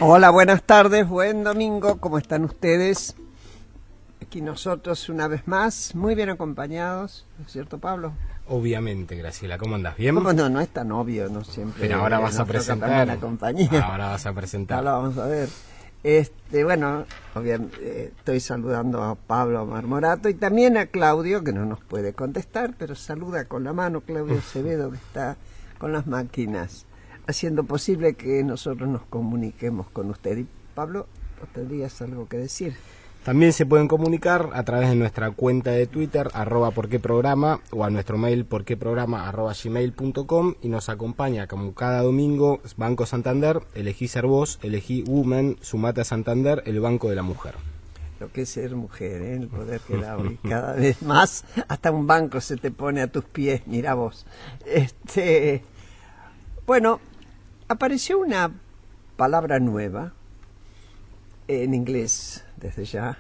Hola, buenas tardes, buen domingo, ¿cómo están ustedes? Aquí nosotros una vez más, muy bien acompañados, ¿no es cierto, Pablo? Obviamente, Graciela, ¿cómo andas? ¿Bien? ¿Cómo no? No es tan obvio, no siempre. Pero ahora vas a presentar. La compañía. Ahora vas a presentar. Ahora vamos a ver. Bueno, obviamente, estoy saludando a Pablo Marmorato y también a Claudio, que no nos puede contestar, pero saluda con la mano, Claudio Acevedo, que está con las máquinas, haciendo posible que nosotros nos comuniquemos con usted. Y Pablo, ¿vos tendrías algo que decir? También se pueden comunicar a través de nuestra cuenta de Twitter, @porqueprograma, o a nuestro mail porqueprograma@gmail.com, y nos acompaña como cada domingo Banco Santander, elegí ser vos, elegí Women, sumate a Santander, el Banco de la Mujer. Lo que es ser mujer, el poder que da hoy, cada vez más, hasta un banco se te pone a tus pies, mira vos. Bueno, apareció una palabra nueva en inglés desde ya,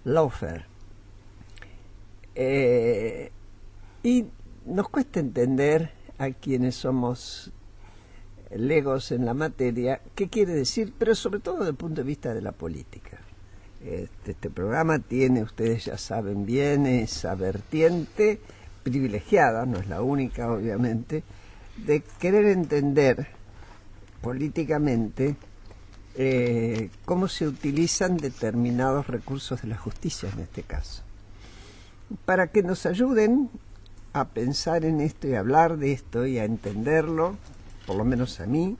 lawfare, y nos cuesta entender a quienes somos legos en la materia qué quiere decir, pero sobre todo desde el punto de vista de la política. Este programa tiene, ustedes ya saben bien, esa vertiente privilegiada, no es la única obviamente, de querer entender políticamente cómo se utilizan determinados recursos de la justicia en este caso. Para que nos ayuden a pensar en esto y a hablar de esto y a entenderlo, por lo menos a mí,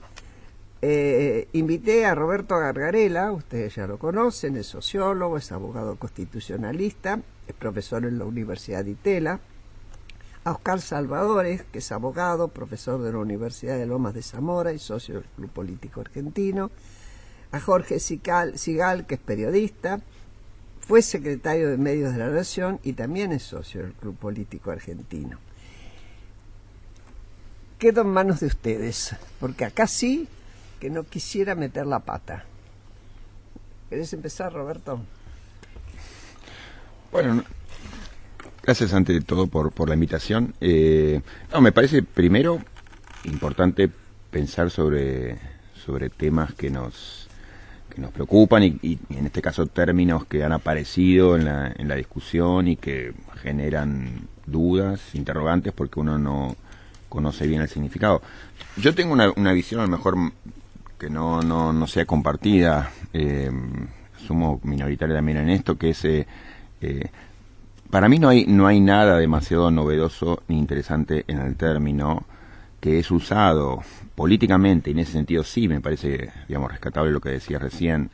invité a Roberto Gargarella, ustedes ya lo conocen, es sociólogo, es abogado constitucionalista, es profesor en la Universidad de Itela, a Oscar Salvadores, que es abogado, profesor de la Universidad de Lomas de Zamora y socio del Club Político Argentino, a Jorge Sigal, que es periodista, fue secretario de Medios de la Nación y también es socio del Club Político Argentino. Quedo en manos de ustedes, porque acá sí que no quisiera meter la pata. ¿Querés empezar, Roberto? Bueno, gracias ante todo por la invitación. Me parece primero importante pensar sobre temas que nos preocupan y en este caso términos que han aparecido en la discusión y que generan dudas, interrogantes, porque uno no conoce bien el significado. Yo tengo una visión a lo mejor que no sea compartida, sumo minoritaria también en esto, que es para mí no hay nada demasiado novedoso ni interesante en el término, que es usado políticamente, y en ese sentido sí me parece, rescatable lo que decía recién,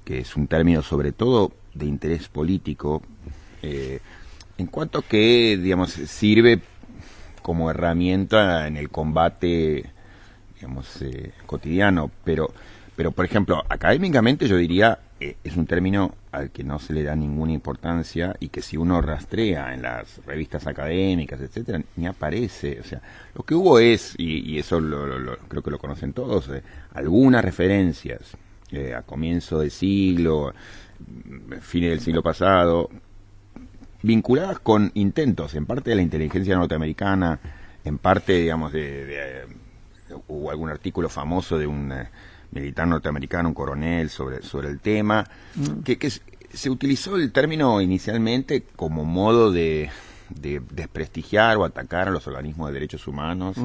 que es un término sobre todo de interés político, en cuanto que, sirve como herramienta en el combate, cotidiano, pero por ejemplo, académicamente yo diría, es un término al que no se le da ninguna importancia y que si uno rastrea en las revistas académicas, etcétera, ni aparece. O sea, lo que hubo es, y eso creo que lo conocen todos, algunas referencias a comienzo del siglo, fines del siglo pasado, vinculadas con intentos, en parte de la inteligencia norteamericana, en parte, hubo algún artículo famoso de un militar norteamericano, un coronel, sobre el tema, que se utilizó el término inicialmente como modo de desprestigiar o atacar a los organismos de derechos humanos,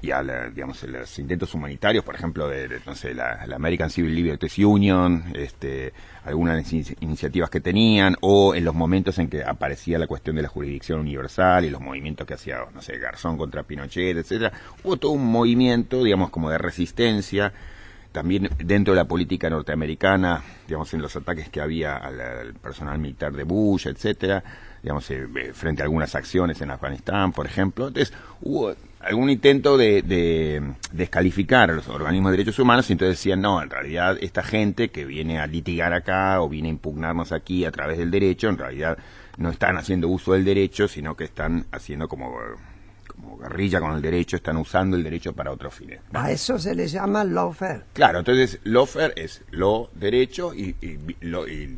y a los intentos humanitarios, por ejemplo, la American Civil Liberties Union, algunas iniciativas que tenían, o en los momentos en que aparecía la cuestión de la jurisdicción universal y los movimientos que hacía, Garzón contra Pinochet, etcétera. Hubo todo un movimiento, como de resistencia, también dentro de la política norteamericana, en los ataques que había al personal militar de Bush, etcétera, frente a algunas acciones en Afganistán, por ejemplo. Entonces, hubo algún intento de descalificar a los organismos de derechos humanos, y entonces decían, no, en realidad esta gente que viene a litigar acá o viene a impugnarnos aquí a través del derecho, en realidad no están haciendo uso del derecho, sino que están haciendo como como guerrilla con el derecho, están usando el derecho para otros fines. A eso se le llama lawfare. Claro, entonces lawfare es lo derecho y,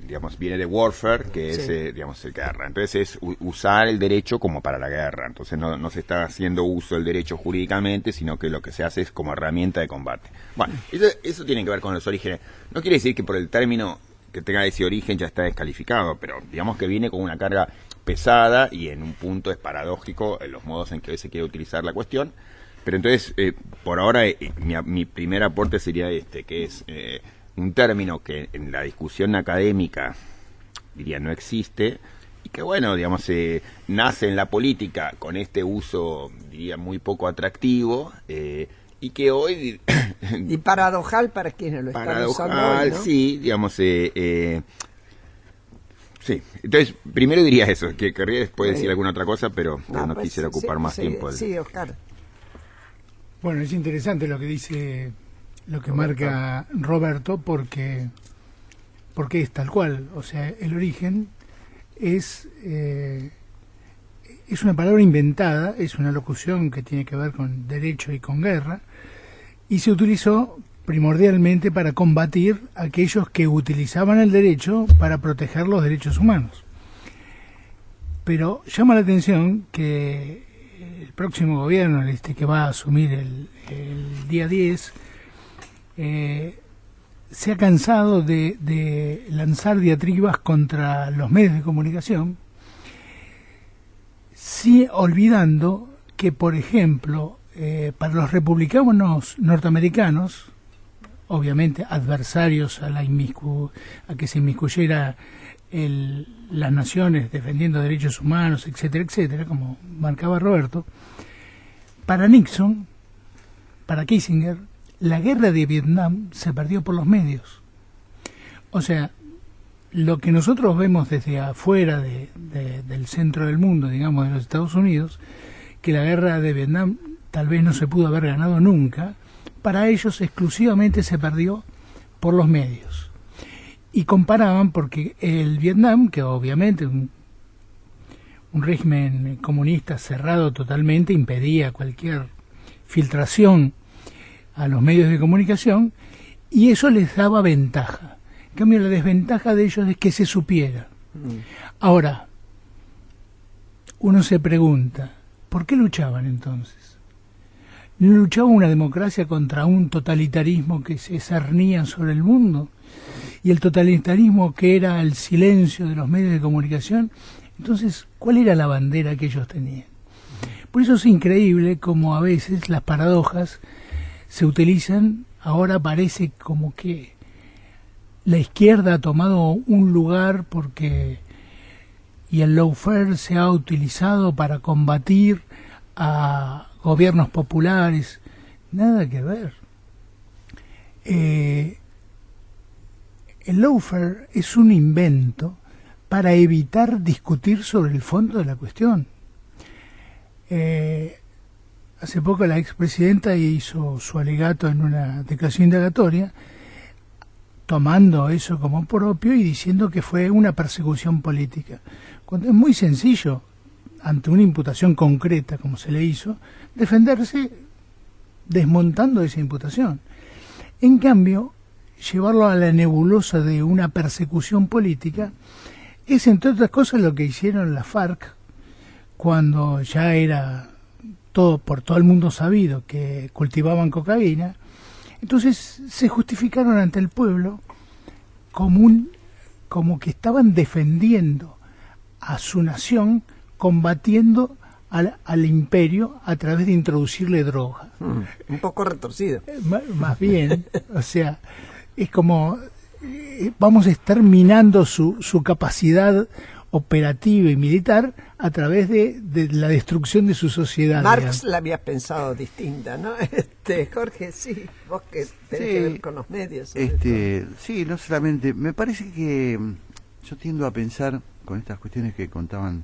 digamos, viene de warfare, que es, digamos, guerra. Entonces es usar el derecho como para la guerra. Entonces no se está haciendo uso del derecho jurídicamente, sino que lo que se hace es como herramienta de combate. Bueno, eso tiene que ver con los orígenes. No quiere decir que por el término que tenga ese origen ya está descalificado, pero digamos que viene con una carga pesada y en un punto es paradójico en los modos en que hoy se quiere utilizar la cuestión. Pero entonces, por ahora, mi primer aporte sería que es un término que en la discusión académica, diría, no existe, y que, bueno, digamos, nace en la política con este uso, diría, muy poco atractivo, y que hoy... y paradojal para quienes lo están usando hoy, ¿no? Sí, digamos... Sí, entonces primero diría eso, que querría después decir alguna otra cosa, pero no pues, quisiera ocupar más tiempo. Sí, Oscar. Bueno, es interesante lo que dice, lo que marca Roberto, porque es tal cual. O sea, el origen es una palabra inventada, es una locución que tiene que ver con derecho y con guerra, y se utilizó primordialmente para combatir a aquellos que utilizaban el derecho para proteger los derechos humanos. Pero llama la atención que el próximo gobierno, que va a asumir el día 10, se ha cansado de lanzar diatribas contra los medios de comunicación, sí olvidando que, por ejemplo, para los republicanos norteamericanos, obviamente adversarios a que se inmiscuyera las naciones defendiendo derechos humanos, etcétera, etcétera, como marcaba Roberto, para Nixon, para Kissinger, la guerra de Vietnam se perdió por los medios. O sea, lo que nosotros vemos desde afuera del centro del mundo, digamos, de los Estados Unidos, que la guerra de Vietnam tal vez no se pudo haber ganado nunca, para ellos exclusivamente se perdió por los medios. Y comparaban, porque el Vietnam, que obviamente un régimen comunista cerrado totalmente, impedía cualquier filtración a los medios de comunicación, y eso les daba ventaja. En cambio, la desventaja de ellos es que se supiera. Ahora, uno se pregunta, ¿por qué luchaban entonces? ¿No luchaba una democracia contra un totalitarismo que se cernía sobre el mundo? Y el totalitarismo, que era el silencio de los medios de comunicación. Entonces, ¿cuál era la bandera que ellos tenían? Por eso es increíble como a veces las paradojas se utilizan. Ahora parece como que la izquierda ha tomado un lugar y el lawfare se ha utilizado para combatir a gobiernos populares. Nada que ver. El lawfare es un invento para evitar discutir sobre el fondo de la cuestión. Hace poco la expresidenta hizo su alegato en una declaración indagatoria, tomando eso como propio y diciendo que fue una persecución política. Cuando es muy sencillo, ante una imputación concreta como se le hizo, defenderse desmontando esa imputación. En cambio, llevarlo a la nebulosa de una persecución política es, entre otras cosas, lo que hicieron las FARC cuando ya era por todo el mundo sabido que cultivaban cocaína. Entonces se justificaron ante el pueblo como que estaban defendiendo a su nación, combatiendo al imperio a través de introducirle droga. Un poco retorcido. Más bien, o sea, es como vamos a estar minando su capacidad operativa y militar a través de la destrucción de su sociedad. Marx la había pensado distinta, ¿no? Jorge, sí, vos que tenés que ver con los medios. Sí, no solamente, me parece que yo tiendo a pensar con estas cuestiones que contaban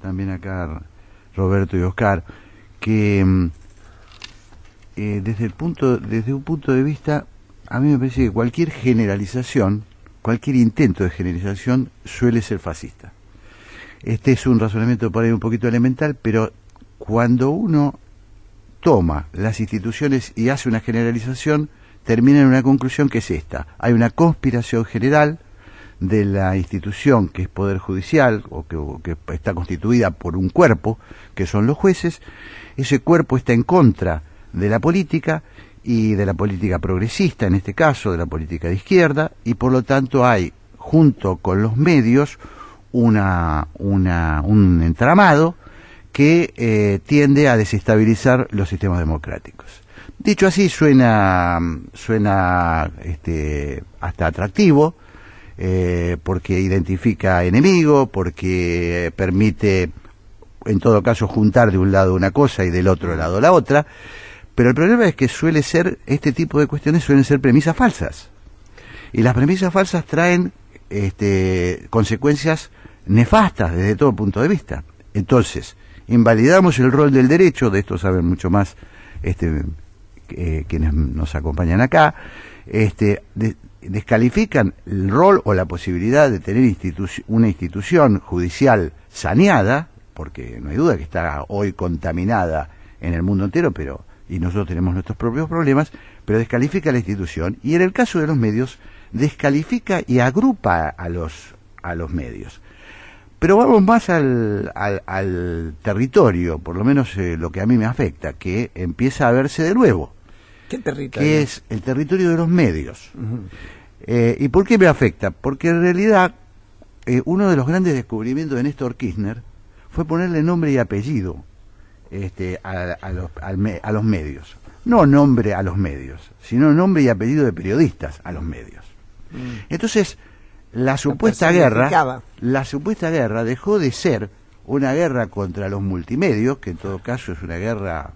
también acá Roberto y Oscar, que desde un punto de vista, a mí me parece que cualquier generalización, cualquier intento de generalización suele ser fascista. Este es un razonamiento por ahí un poquito elemental, pero cuando uno toma las instituciones y hace una generalización, termina en una conclusión que es esta: hay una conspiración general de la institución que es Poder Judicial, o que está constituida por un cuerpo, que son los jueces. Ese cuerpo está en contra de la política, y de la política progresista, en este caso, de la política de izquierda, y por lo tanto hay, junto con los medios, un entramado que tiende a desestabilizar los sistemas democráticos. Dicho así, suena hasta atractivo, porque identifica enemigo, porque permite, en todo caso, juntar de un lado una cosa y del otro lado la otra. Pero el problema es que este tipo de cuestiones suelen ser premisas falsas. Y las premisas falsas traen consecuencias nefastas desde todo punto de vista. Entonces, invalidamos el rol del derecho, de esto saben mucho más quienes nos acompañan acá, descalifican el rol o la posibilidad de tener una institución judicial saneada, porque no hay duda que está hoy contaminada en el mundo entero, y nosotros tenemos nuestros propios problemas, pero descalifica la institución, y en el caso de los medios, descalifica y agrupa a los medios. Pero vamos más al territorio, por lo menos lo que a mí me afecta, que empieza a verse de nuevo. ¿Qué territorio? Que es el territorio de los medios. ¿Y por qué me afecta? Porque en realidad uno de los grandes descubrimientos de Néstor Kirchner fue ponerle nombre y apellido a los medios. No nombre a los medios, sino nombre y apellido de periodistas a los medios. Entonces, la supuesta guerra dejó de ser una guerra contra los multimedios, que en todo caso es una guerra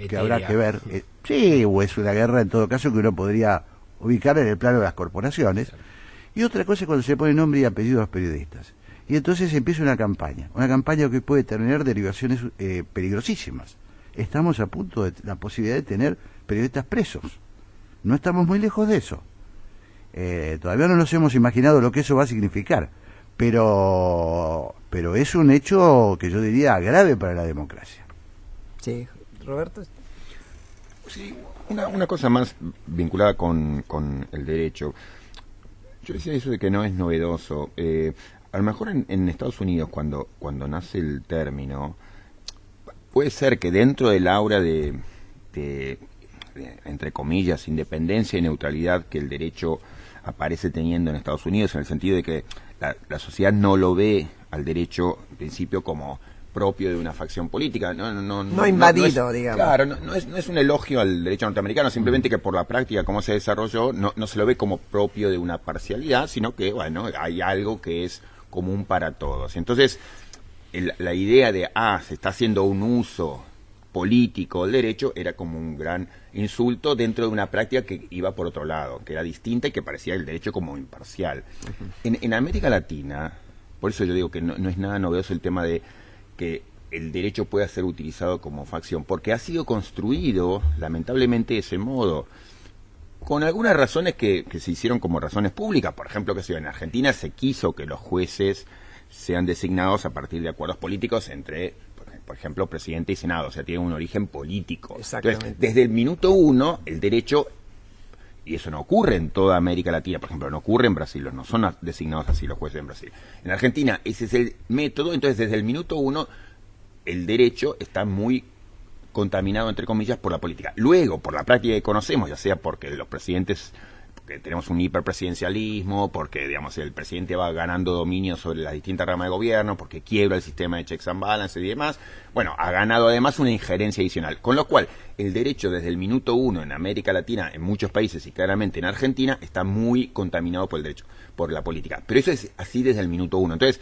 que habrá que ver, sí, o es una guerra en todo caso que uno podría ubicar en el plano de las corporaciones, y otra cosa es cuando se pone nombre y apellido a los periodistas. Y entonces empieza una campaña que puede tener derivaciones peligrosísimas. Estamos a punto de la posibilidad de tener periodistas presos. No estamos muy lejos de eso. Todavía no nos hemos imaginado lo que eso va a significar, pero es un hecho que yo diría grave para la democracia. Sí, Roberto. Sí, una cosa más vinculada con el derecho. Yo decía eso de que no es novedoso. A lo mejor en Estados Unidos, cuando nace el término, puede ser que dentro del aura de entre comillas, independencia y neutralidad que el derecho aparece teniendo en Estados Unidos, en el sentido de que la sociedad no lo ve al derecho, en principio, como propio de una facción política, no invadido, digamos. Claro, no es un elogio al derecho norteamericano, simplemente que por la práctica, cómo se desarrolló, no se lo ve como propio de una parcialidad, sino que, bueno, hay algo que es común para todos. Entonces, la idea de, se está haciendo un uso político del derecho, era como un gran insulto dentro de una práctica que iba por otro lado, que era distinta y que parecía el derecho como imparcial. En América Latina, por eso yo digo que no es nada novedoso el tema de que el derecho pueda ser utilizado como facción, porque ha sido construido, lamentablemente, de ese modo, con algunas razones que se hicieron como razones públicas. Por ejemplo, que en Argentina se quiso que los jueces sean designados a partir de acuerdos políticos entre, por ejemplo, presidente y senado, o sea, tiene un origen político. Exactamente. Entonces, desde el minuto uno, el derecho, y eso no ocurre en toda América Latina, por ejemplo, no ocurre en Brasil, no son designados así los jueces en Brasil. En Argentina, ese es el método, entonces desde el minuto uno, el derecho está muy contaminado, entre comillas, por la política. Luego, por la práctica que conocemos, ya sea porque los presidentes, porque tenemos un hiperpresidencialismo, porque, digamos, el presidente va ganando dominio sobre las distintas ramas de gobierno, porque quiebra el sistema de checks and balances y demás, bueno, ha ganado además una injerencia adicional. Con lo cual, el derecho desde el minuto uno en América Latina, en muchos países y claramente en Argentina, está muy contaminado por el derecho, por la política. Pero eso es así desde el minuto uno. Entonces,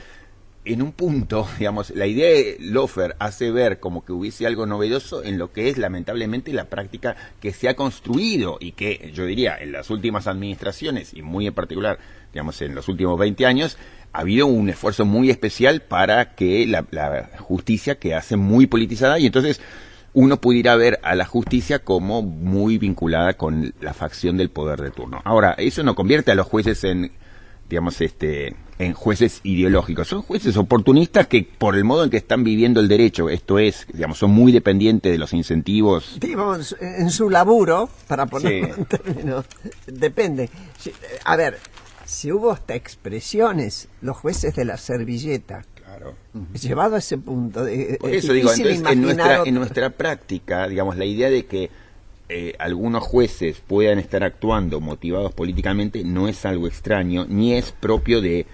en un punto, digamos, la idea de Loeffler hace ver como que hubiese algo novedoso en lo que es lamentablemente la práctica que se ha construido y que, yo diría, en las últimas administraciones y muy en particular, digamos, en los últimos 20 años, ha habido un esfuerzo muy especial para que la justicia quedase muy politizada y entonces uno pudiera ver a la justicia como muy vinculada con la facción del poder de turno. Ahora, eso no convierte a los jueces en digamos, en jueces ideológicos. Son jueces oportunistas que, por el modo en que están viviendo el derecho, esto es, digamos, son muy dependientes de los incentivos. Digamos, en su laburo, para ponerlo en términos, depende. A ver, si hubo hasta expresiones, los jueces de la servilleta, Claro. llevado a ese punto. Por eso digo, entonces, en nuestra práctica, digamos, la idea de que algunos jueces puedan estar actuando motivados políticamente no es algo extraño, ni es propio de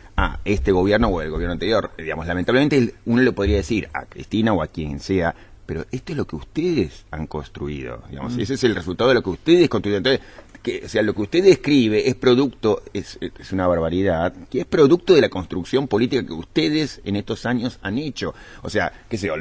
este gobierno o el gobierno anterior. Digamos, lamentablemente uno le podría decir a Cristina o a quien sea, pero esto es lo que ustedes han construido, digamos, ese es el resultado de lo que ustedes construyeron. Entonces, o sea, lo que usted describe es producto, es una barbaridad, que es producto de la construcción política que ustedes en estos años han hecho. O sea, qué sé yo,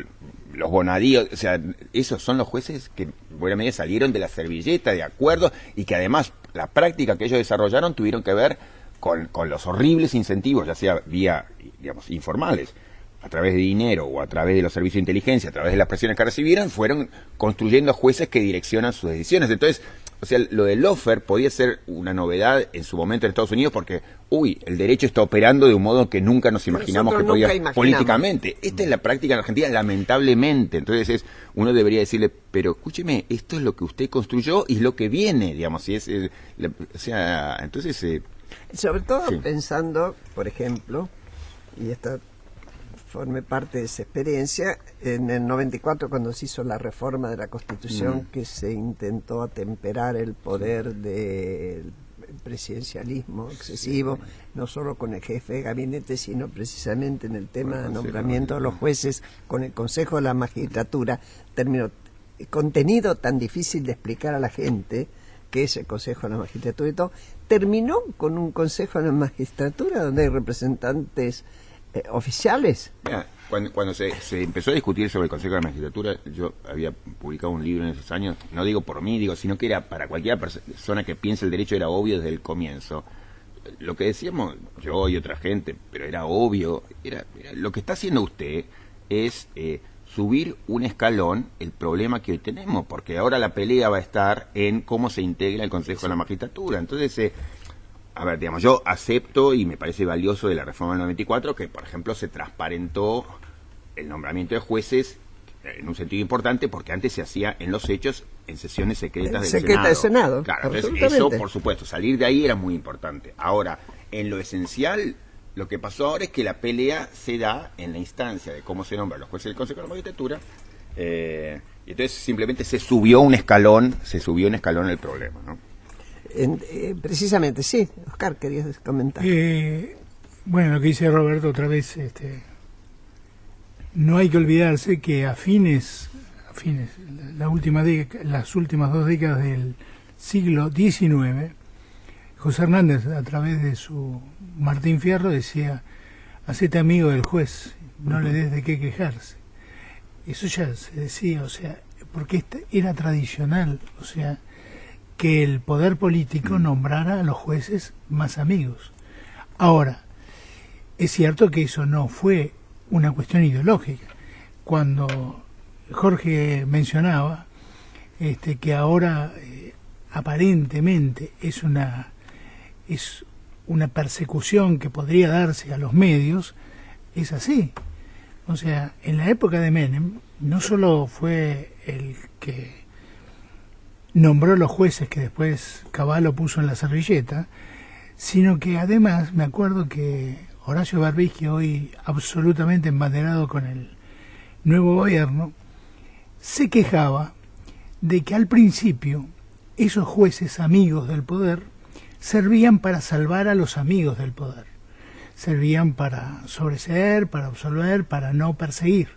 los Bonadíos, o sea, esos son los jueces que, en buena medida, salieron de la servilleta, de acuerdo, y que además la práctica que ellos desarrollaron tuvieron que ver con los horribles incentivos, ya sea vía, digamos, informales, a través de dinero o a través de los servicios de inteligencia, a través de las presiones que recibieron, fueron construyendo jueces que direccionan sus decisiones. Entonces, o sea, lo de Loeffler podía ser una novedad en su momento en Estados Unidos porque, el derecho está operando de un modo que nunca nos imaginamos que podía políticamente. Esta es la práctica en Argentina, lamentablemente. Entonces uno debería decirle, pero escúcheme, esto es lo que usted construyó y es lo que viene, digamos, y o sea, entonces... sobre todo pensando, por ejemplo, y esta formé parte de esa experiencia, en el 94 cuando se hizo la reforma de la Constitución, que se intentó atemperar el poder del presidencialismo excesivo, no solo con el jefe de gabinete, sino precisamente en el tema de nombramiento de los jueces, con el Consejo de la Magistratura, contenido tan difícil de explicar a la gente, que es el Consejo de la Magistratura y todo, terminó con un Consejo de la Magistratura donde hay representantes oficiales. Mira, cuando se empezó a discutir sobre el Consejo de la Magistratura, yo había publicado un libro en esos años, no digo por mí, sino que era para cualquier persona que piense el derecho, era obvio desde el comienzo. Lo que decíamos yo y otra gente, pero era obvio, era lo que está haciendo usted es subir un escalón el problema que hoy tenemos, porque ahora la pelea va a estar en cómo se integra el Consejo de la Magistratura. Entonces, a ver, digamos, yo acepto y me parece valioso de la reforma del 94 que, por ejemplo, se transparentó el nombramiento de jueces en un sentido importante porque antes se hacía en los hechos en sesiones secretas del Senado. Claro, entonces eso, por supuesto, salir de ahí era muy importante. Ahora, en lo esencial, lo que pasó ahora es que la pelea se da en la instancia de cómo se nombran los jueces del Consejo de la Magistratura, y entonces simplemente se subió un escalón el problema, ¿no? Precisamente, sí. Oscar, querías comentar. Bueno, lo que dice Roberto otra vez, no hay que olvidarse que a fines las últimas 2 décadas del siglo XIX, José Hernández, a través de su Martín Fierro, decía: hacete amigo del juez, no le des de qué quejarse. Eso ya se decía, o sea, porque era tradicional, o sea, que el poder político nombrara a los jueces más amigos. Ahora, es cierto que eso no fue una cuestión ideológica. Cuando Jorge mencionaba que ahora aparentemente es una persecución que podría darse a los medios, es así. O sea, en la época de Menem no solo fue el que nombró los jueces que después Cavallo puso en la servilleta, sino que además me acuerdo que Horacio Berbisky, hoy absolutamente embanderado con el nuevo gobierno, se quejaba de que al principio esos jueces amigos del poder servían para salvar a los amigos del poder, servían para sobreseer, para absolver, para no perseguir,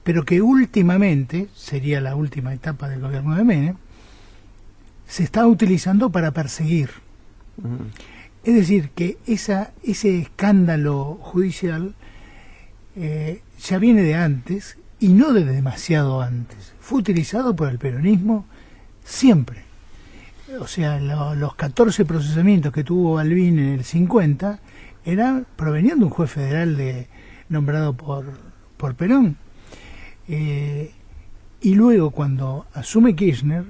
pero que últimamente, sería la última etapa del gobierno de Menem, se está utilizando para perseguir. Es decir, que ese escándalo judicial ya viene de antes, y no de demasiado antes. Fue utilizado por el peronismo siempre. O sea, los 14 procesamientos que tuvo Balbín en el 50 provenían de un juez federal nombrado por Perón. Y luego, cuando asume Kirchner,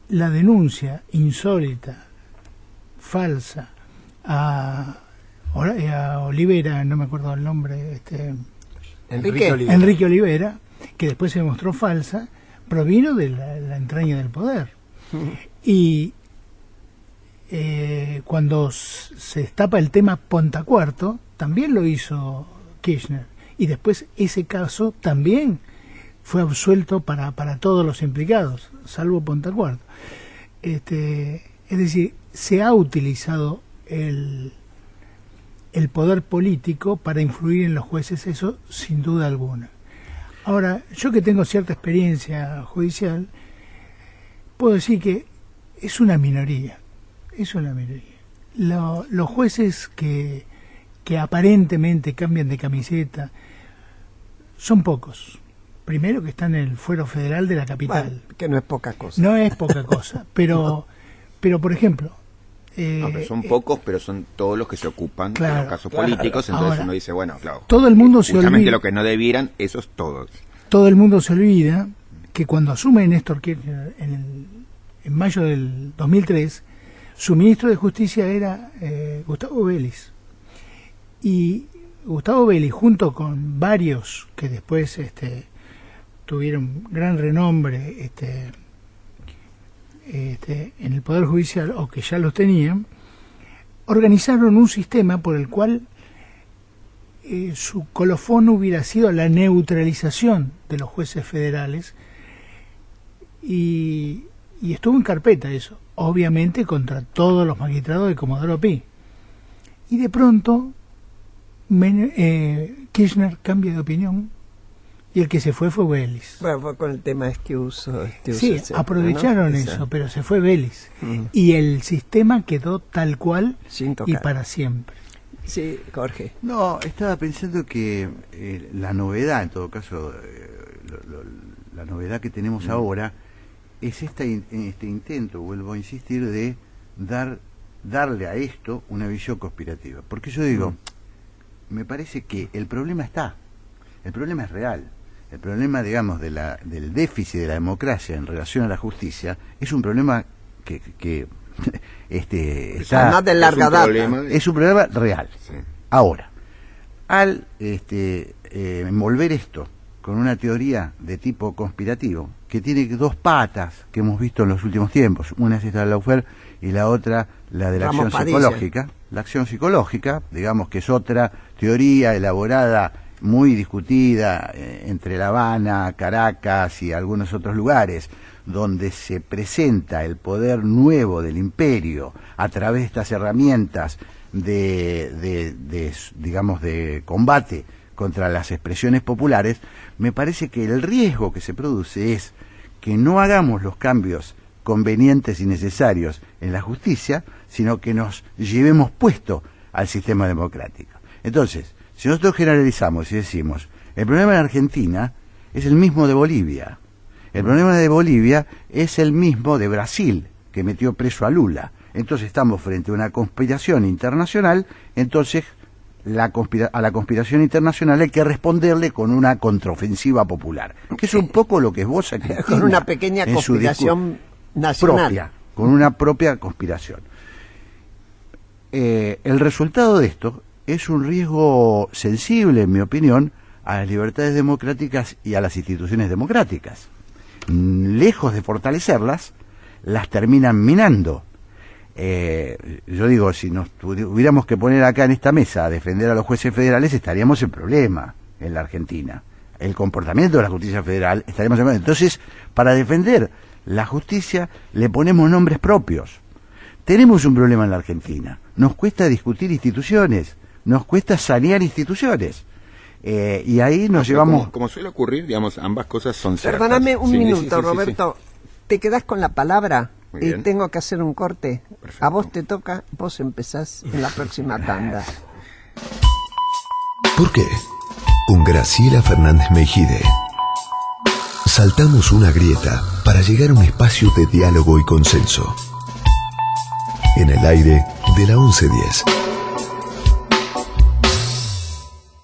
la denuncia insólita, falsa, a a Olivera, no me acuerdo el nombre, Enrique Olivera, que después se demostró falsa, provino de la entraña del poder. Y cuando se destapa el tema Pontacuarto, también lo hizo Kirchner. Y después ese caso también fue absuelto para todos los implicados, salvo Pontacuarto. Es decir, se ha utilizado el poder político para influir en los jueces, eso sin duda alguna. Ahora, yo que tengo cierta experiencia judicial, puedo decir que es una minoría. Los jueces que aparentemente cambian de camiseta son pocos. Primero que están en el fuero federal de la capital. Bueno, que no es poca cosa. No es poca cosa, pero por ejemplo... pero son pocos, pero son todos los que se ocupan de los casos políticos, entonces ahora, uno dice, bueno, claro, todo el mundo se justamente olvida, lo que no debieran, esos todos. Todo el mundo se olvida que cuando asume Néstor Kirchner en mayo del 2003, su ministro de Justicia era Gustavo Vélez. Y Gustavo Vélez, junto con varios que después tuvieron gran renombre en el Poder Judicial, o que ya los tenían, organizaron un sistema por el cual su colofón hubiera sido la neutralización de los jueces federales, y estuvo en carpeta eso, obviamente contra todos los magistrados de Comodoro Pi. Y de pronto Kirchner cambia de opinión, y el que se fue Vélez. Bueno, fue con el tema Estiuso, sí, etcétera, aprovecharon, ¿no? Eso, pero se fue Vélez. Y el sistema quedó tal cual y para siempre. Sí, Jorge. No, estaba pensando que la novedad, en todo caso, la novedad que tenemos ahora es este intento, vuelvo a insistir, de darle a esto una visión conspirativa. Porque yo digo, me parece que el problema el problema es real. El problema, digamos, del déficit de la democracia en relación a la justicia es un problema que está de larga data. Es un problema real. Sí. Ahora, al envolver esto con una teoría de tipo conspirativo, que tiene dos patas que hemos visto en los últimos tiempos, una es esta de Lawfare y la otra la de la acción psicológica. La acción psicológica, digamos que es otra teoría elaborada, muy discutida entre La Habana, Caracas y algunos otros lugares, donde se presenta el poder nuevo del imperio a través de estas herramientas digamos, de combate contra las expresiones populares. Me parece que el riesgo que se produce es que no hagamos los cambios convenientes y necesarios en la justicia, sino que nos llevemos puesto al sistema democrático. Entonces, si nosotros generalizamos y decimos, el problema en Argentina es el mismo de Bolivia, el problema de Bolivia es el mismo de Brasil, que metió preso a Lula, entonces estamos frente a una conspiración internacional, entonces a la conspiración internacional hay que responderle con una contraofensiva popular, que es un poco lo que Esboza con una pequeña conspiración nacional propia, con una propia conspiración. El resultado de esto es un riesgo sensible, en mi opinión, a las libertades democráticas y a las instituciones democráticas. Lejos de fortalecerlas, las terminan minando. Yo digo, si nos tuviéramos que poner acá en esta mesa a defender a los jueces federales, estaríamos en problema en la Argentina. El comportamiento de la justicia federal, estaríamos en problema. Entonces, para defender la justicia, le ponemos nombres propios. Tenemos un problema en la Argentina. Nos cuesta discutir instituciones, nos cuesta sanear instituciones. Y ahí nos llevamos... Como suele ocurrir, digamos, ambas cosas son ciertas. Perdóname un minuto, Roberto. Te quedás con la palabra y tengo que hacer un corte. Perfecto. A vos te toca, vos empezás en la próxima tanda. ¿Por qué? Con Graciela Fernández Meijide. Saltamos una grieta para llegar a un espacio de diálogo y consenso. En el aire de la 1110.